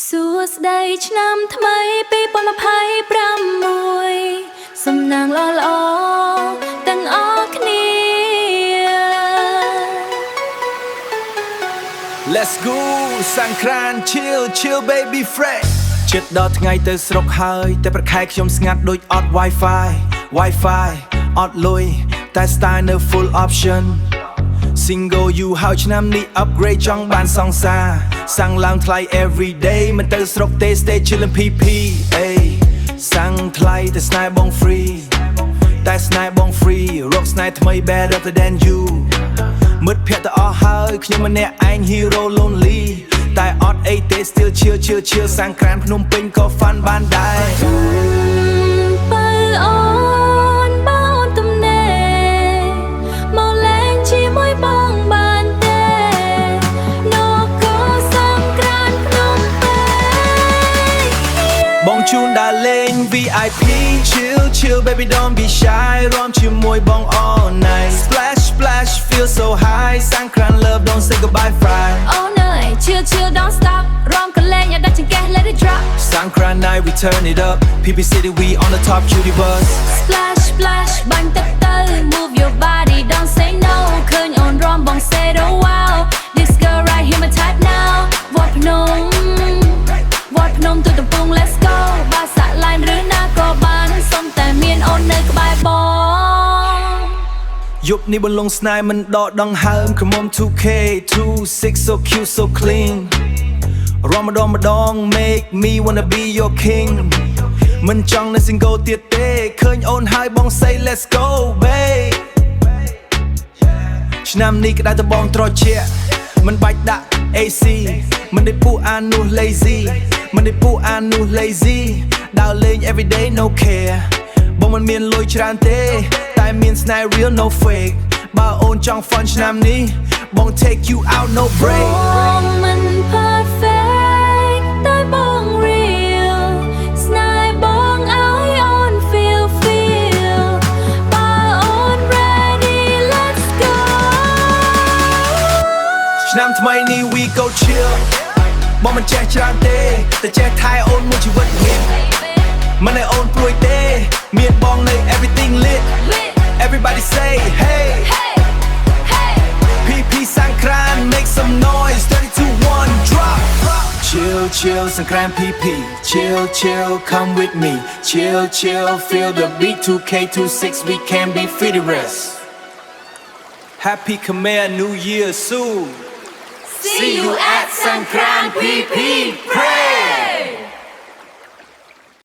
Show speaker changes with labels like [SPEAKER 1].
[SPEAKER 1] សួស្តីឆ្នាំថ្មី2026សំណាងល្អៗទាំងអស់គ្នា
[SPEAKER 2] Let's go សង្គ្រាន្ត chill baby fresh ជិតដល់ថ្ងៃទៅស្រុកហើយតែប្រខែខ្ញុំស្ងាត់ដូចអត់ Wi-Fi អត់លុយតែ style នៅ full option Single you ហើយឆ្នាំនេះ upgrade ចង់បានសង្សារសាំងឡើងថ្លៃ every day មិនទៅស្រុកទេ stay chillin' PP អេសាំងថ្លៃតែស្នេហ៍បង free តែស្នេហ៍បង free រកស្នេហ៍ថ្មី better than you មិត្តភក្តិទាំងអស់ហើយខ្ញុំម្នាក់ឯង hero lonely តែអត់អីទេ still chill សង្គ្រាន្តភ្នំពេញក៏ fun បានដែរ
[SPEAKER 1] បើអូនទំនេរមកលេងជាមួយបងបានទេនគរសង្គ្រាន្តភ្នំពេញ
[SPEAKER 2] បងជូនដើរលេង VIP chill baby don't be shy រួមជាមួយបង all night splash feel so high សង្គ្រាន្ត love don't say goodbye fry
[SPEAKER 1] Oh no chill don't stop រួមកលេងឲ្យដាច់ចង្កេះ let it drop
[SPEAKER 2] សង្គ្រាន្ត night we turn it up PP City we on the top cutie bus
[SPEAKER 1] splash បាញ់ទឹកទៅ move your body don't say no ឃើញអូនរួមបង say oh wow this girl right here my type now វត្តភ្នំទៅកំពង់ let's go បាសាក់ឡានឬណាក៏បានសុំតែមានអូននៅក្បែរបង
[SPEAKER 2] យប់នេះបលងស្នេហ៍មិនដកដង្ហើម Come on 2K 26 so cute so clean រាល់ម្ដង make me wanna be your king មិនចង់នៅ single ទៀតទេឃើញអូនហើយបង say let's go babe ឆ្នាំនេះក្តៅតបងត្រជាក់មិនបាច់ដាក់ AC មិនได้ពួកអានោះ lazy មិនได้ពួកអានោះ lazy ដើរលេង everyday no care បងមិនមានលុយច្រើនទេតែមានស្នេហ៍ real no fake បើអូនចង់ fun ឆ្នាំនេះបង take you out no break
[SPEAKER 1] បងមិន perfect តែបង real ស្នេហ៍បងឲ្យអូន feel បើអូន ready let's go
[SPEAKER 2] ឆ្នាំថ្មីនេះ we go chill បងមិនចេះច្រើនទេតែចេះថែអូនមួយជីវិតនេះមិនឲ្យអូនព្រួយទេមានបងនៅ everything lit everybody say hey PP សង្គ្រាន្ត make some noise 321 drop chill សង្គ្រាន្ត PP chill come with me chill feel the beat 2K26 we can be furious Happy Khmer New Year soon
[SPEAKER 1] See you at Sangkran PP.